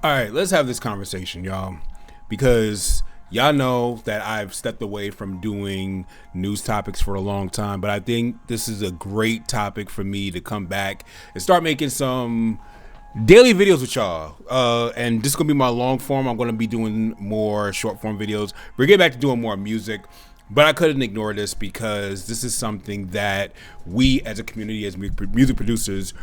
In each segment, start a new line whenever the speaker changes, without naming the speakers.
All right, let's have this conversation, y'all, because y'all know that I've stepped away from doing news topics for a long time, but I think this is a great topic for me to come back and start making some daily videos with y'all. And this is gonna be my long form. I'm gonna be doing more short form videos. We're getting back to doing more music, but I couldn't ignore this because this is something that we as a community, as music producers,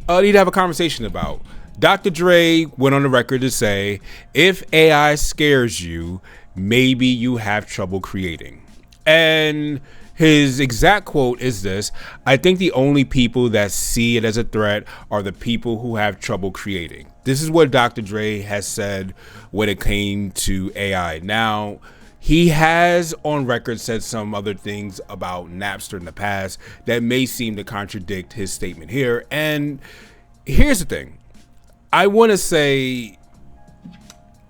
need to have a conversation about. Dr. Dre went on the record to say, if AI scares you, maybe you have trouble creating. And his exact quote is this: I think the only people that see it as a threat are the people who have trouble creating. This is what Dr. Dre has said when it came to AI. Now, he has on record said some other things about Napster in the past that may seem to contradict his statement here. And here's the thing. I want to say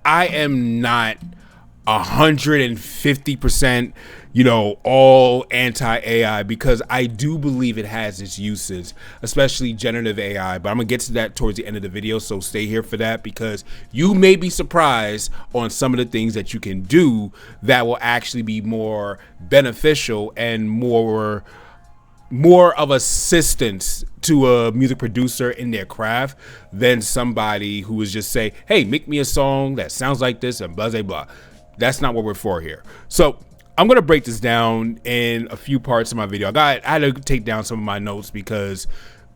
I am not 150%, all anti-AI, because I do believe it has its uses, especially generative AI. But I'm going to get to that towards the end of the video, so stay here for that, because you may be surprised on some of the things that you can do that will actually be more beneficial and more of assistance to a music producer in their craft than somebody who is just say, hey, make me a song that sounds like this and blah, blah, blah. That's not what we're for here. So I'm going to break this down in a few parts of my video. I had to take down some of my notes because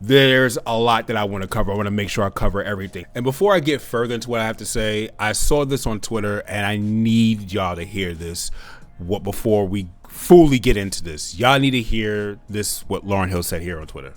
there's a lot that I want to cover. I want to make sure I cover everything. And before I get further into what I have to say, I saw this on Twitter and I need y'all to hear this before we fully get into this. Y'all need to hear this, what Lauryn Hill said here on Twitter.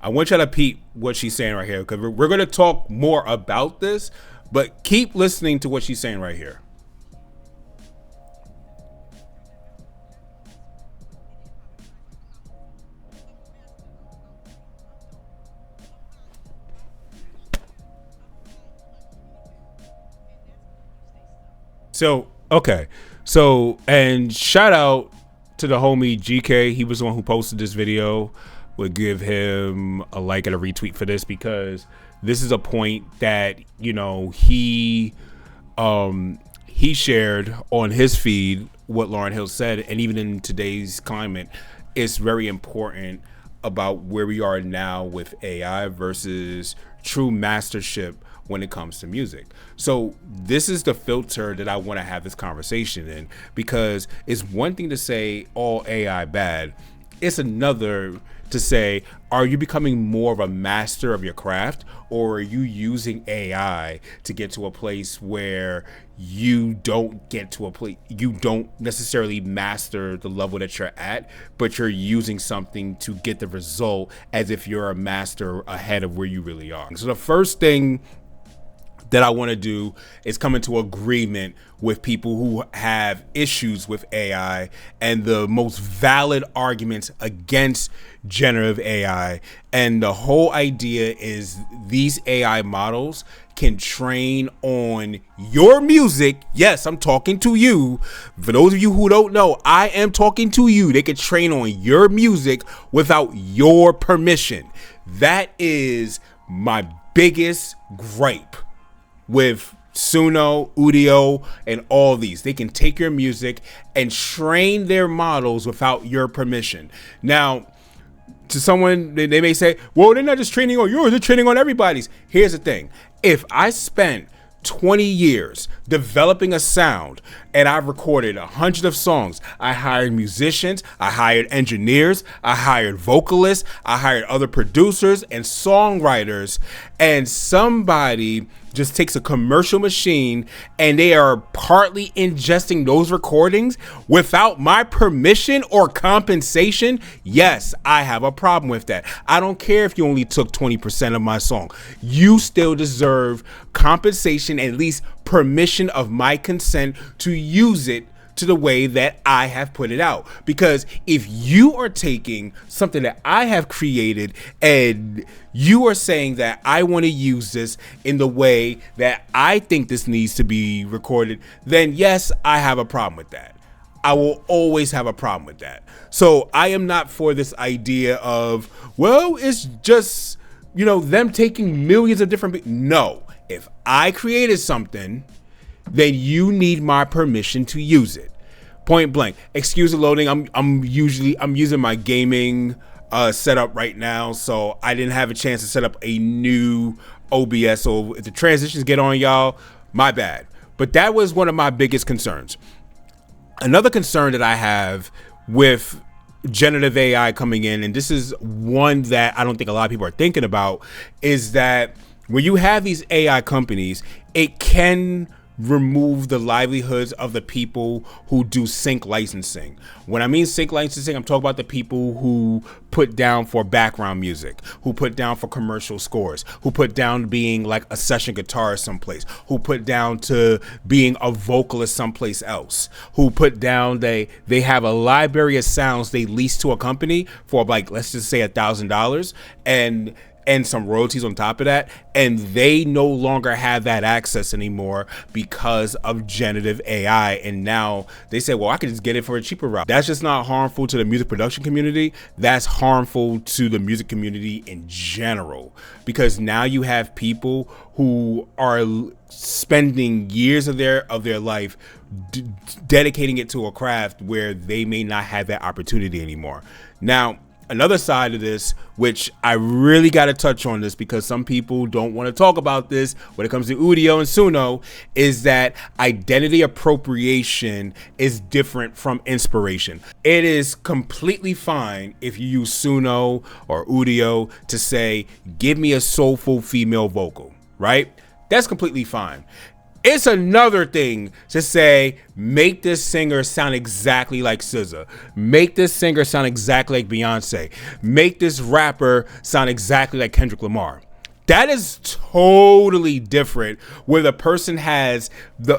I want y'all to peep what she's saying right here, because we're going to talk more about this, but keep listening to what she's saying right here. And shout out to the homie GK. He was the one who posted this video. Would give him a like and a retweet for this, because this is a point that he shared on his feed what Lauryn Hill said, and even in today's climate, it's very important about where we are now with AI versus true mastership when it comes to music. So this is the filter that I want to have this conversation in, because it's one thing to say all AI bad. It's another to say, are you becoming more of a master of your craft, or are you using AI to get to a place where you don't necessarily master the level that you're at, but you're using something to get the result as if you're a master ahead of where you really are. So the first thing that I want to do is come into agreement with people who have issues with AI and the most valid arguments against generative AI. And the whole idea is these AI models can train on your music. Yes, I'm talking to you. For those of you who don't know, I am talking to you. They can train on your music without your permission. That is my biggest gripe with Suno, Udio, and all these. They can take your music and train their models without your permission. Now, to someone, they may say, well, they're not just training on yours, they're training on everybody's. Here's the thing. If I spent 20 years developing a sound and I've recorded 100 of songs. I hired musicians, I hired engineers, I hired vocalists, I hired other producers and songwriters, and somebody just takes a commercial machine and they are partly ingesting those recordings without my permission or compensation. Yes, I have a problem with that. I don't care if you only took 20% of my song. You still deserve compensation, at least permission of my consent to use it to the way that I have put it out. Because if you are taking something that I have created and you are saying that I want to use this in the way that I think this needs to be recorded, then yes, I have a problem with that. I will always have a problem with that. So I am not for this idea of, well, it's just, them taking millions of different. No, if I created something, then you need my permission to use it. Point blank. Excuse the loading. I'm using my gaming setup right now, so I didn't have a chance to set up a new OBS. So if the transitions get on y'all, my bad. But that was one of my biggest concerns. Another concern that I have with generative AI coming in, and this is one that I don't think a lot of people are thinking about, is that when you have these AI companies, it can remove the livelihoods of the people who do sync licensing. When I mean sync licensing, I'm talking about the people who put down for background music, who put down for commercial scores, who put down being like a session guitarist someplace, who put down to being a vocalist someplace else, who put down they have a library of sounds they lease to a company for, like, let's just say $1,000 and some royalties on top of that, and they no longer have that access anymore because of generative AI. And now they say, well, I can just get it for a cheaper route. That's just not harmful to the music production community. That's harmful to the music community in general, because now you have people who are spending years of their life dedicating it to a craft where they may not have that opportunity anymore. Now, another side of this, which I really got to touch on this because some people don't want to talk about this when it comes to Udio and Suno, is that identity appropriation is different from inspiration. It is completely fine if you use Suno or Udio to say, give me a soulful female vocal, right? That's completely fine. It's another thing to say, make this singer sound exactly like SZA. Make this singer sound exactly like Beyonce. Make this rapper sound exactly like Kendrick Lamar. That is totally different, where the person has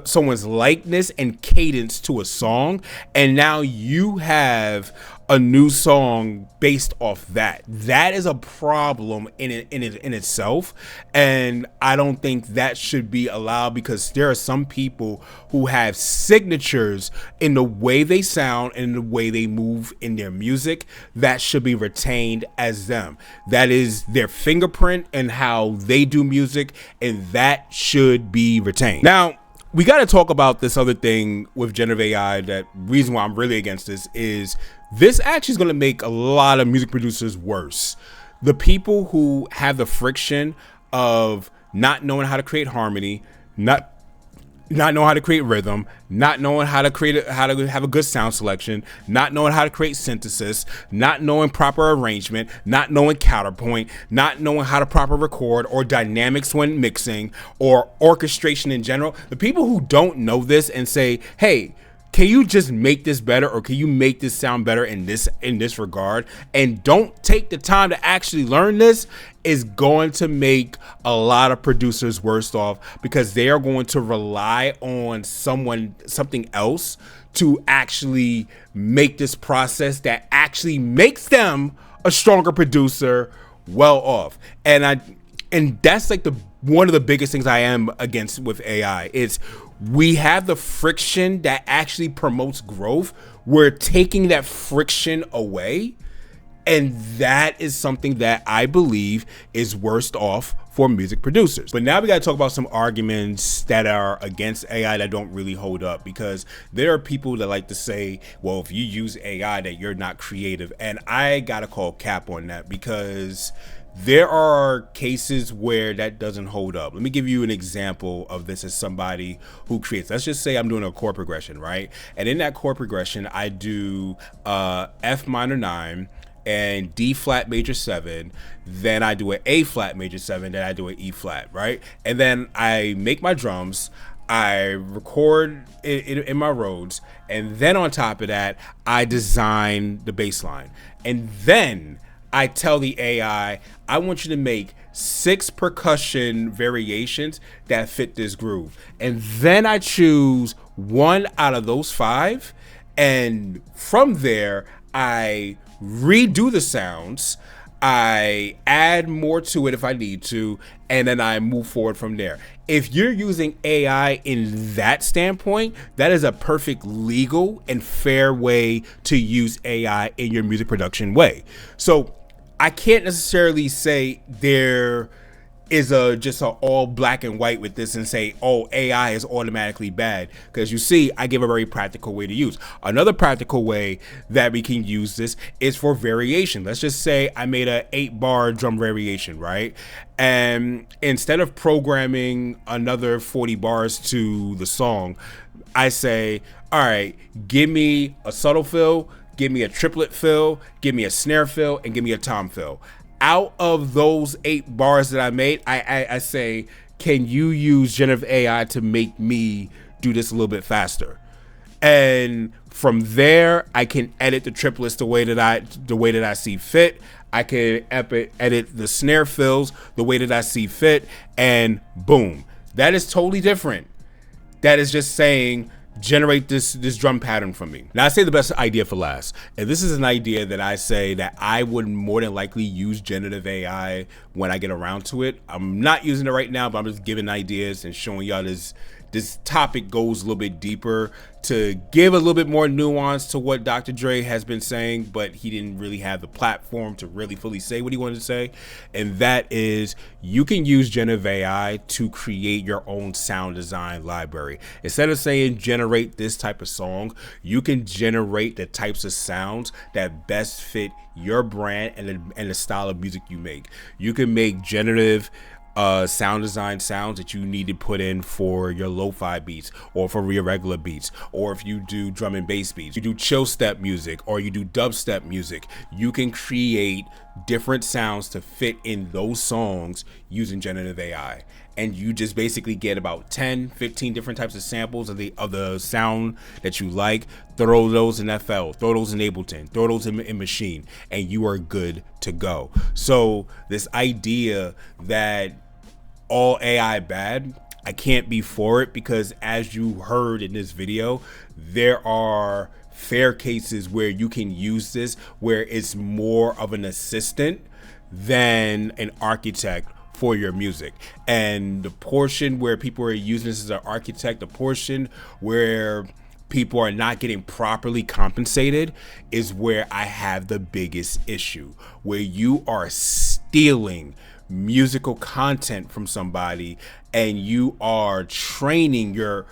someone's likeness and cadence to a song, and now you have a new song based off that. That is a problem in itself, and I don't think that should be allowed, because there are some people who have signatures in the way they sound and the way they move in their music that should be retained as them. That is their fingerprint and how they do music, and that should be retained. Now, we got to talk about this other thing with generative AI. That reason why I'm really against this is this actually is going to make a lot of music producers worse. The people who have the friction of not knowing how to create harmony, not knowing how to create rhythm, not knowing how to have a good sound selection, not knowing how to create synthesis, not knowing proper arrangement, not knowing counterpoint, not knowing how to proper record or dynamics when mixing or orchestration in general. The people who don't know this and say, hey, can you just make this better, or can you make this sound better in this regard, and don't take the time to actually learn this, is going to make a lot of producers worse off, because they are going to rely on something else to actually make this process that actually makes them a stronger producer well off. And that's like one of the biggest things I am against with AI. It's, we have the friction that actually promotes growth. We're taking that friction away, and that is something that I believe is worst off for music producers. But now we got to talk about some arguments that are against AI that don't really hold up, because there are people that like to say, well, if you use AI that you're not creative. And I got to call cap on that, because there are cases where that doesn't hold up. Let me give you an example of this as somebody who creates. Let's just say I'm doing a chord progression, right? And in that chord progression, I do F minor 9 and D flat major 7, then I do an A flat major 7, then I do an E flat, right? And then I make my drums, I record in my Rhodes, and then on top of that, I design the bass line. And then I tell the AI, I want you to make 6 percussion variations that fit this groove. And then I choose 1 out of those 5. And from there, I redo the sounds. I add more to it if I need to, and then I move forward from there. If you're using AI in that standpoint, that is a perfect legal and fair way to use AI in your music production way. So I can't necessarily say there is just a all black and white with this and say, oh, AI is automatically bad. Because you see, I give a very practical way to use. Another practical way that we can use this is for variation. Let's just say I made a 8-bar drum variation, right? And instead of programming another 40 bars to the song, I say, all right, give me a subtle fill, give me a triplet fill, give me a snare fill, and give me a tom fill. Out of those 8 bars that I made, I say, can you use generative AI to make me do this a little bit faster? And from there, I can edit the triplets the way that I see fit. I can edit the snare fills the way that I see fit, and boom, that is totally different. That is just saying, generate this drum pattern for me. Now I say the best idea for last, and this is an idea that I say that I would more than likely use generative AI when I get around to it. I'm not using it right now, but I'm just giving ideas and showing y'all this topic goes a little bit deeper to give a little bit more nuance to what Dr. Dre has been saying, but he didn't really have the platform to really fully say what he wanted to say. And that is, you can use generative AI to create your own sound design library. Instead of saying generate this type of song, you can generate the types of sounds that best fit your brand and the style of music you make. You can make generative sound design sounds that you need to put in for your lo-fi beats or for your regular beats, or if you do drum and bass beats, you do chill step music, or you do dubstep music, you can create different sounds to fit in those songs using generative AI. And you just basically get about 10, 15 different types of samples of the sound that you like, throw those in FL, throw those in Ableton, throw those in Maschine, and you are good to go. So this idea that all AI bad, I can't be for it, because as you heard in this video, there are fair cases where you can use this where it's more of an assistant than an architect for your music. And the portion where people are using this as an architect, the portion where people are not getting properly compensated, is where I have the biggest issue, where you are stealing musical content from somebody and you are training your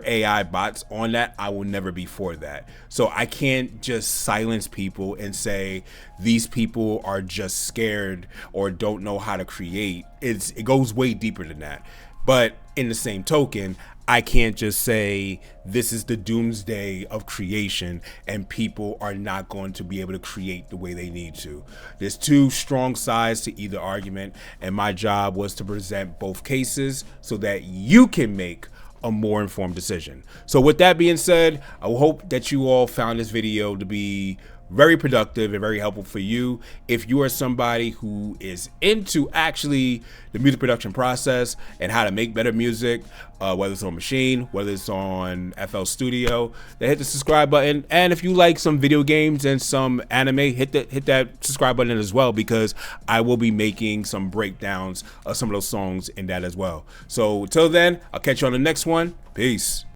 AI bots on that. I will never be for that. So I can't just silence people and say these people are just scared or don't know how to create. It goes way deeper than that. But in the same token, I can't just say this is the doomsday of creation and people are not going to be able to create the way they need to. There's two strong sides to either argument, and my job was to present both cases so that you can make a more informed decision. So with that being said, I hope that you all found this video to be very productive and very helpful for you. If you are somebody who is into actually the music production process and how to make better music, whether it's on Maschine, whether it's on FL Studio, then hit the subscribe button. And if you like some video games and some anime, hit that subscribe button as well, because I will be making some breakdowns of some of those songs in that as well. So till then, I'll catch you on the next one. Peace.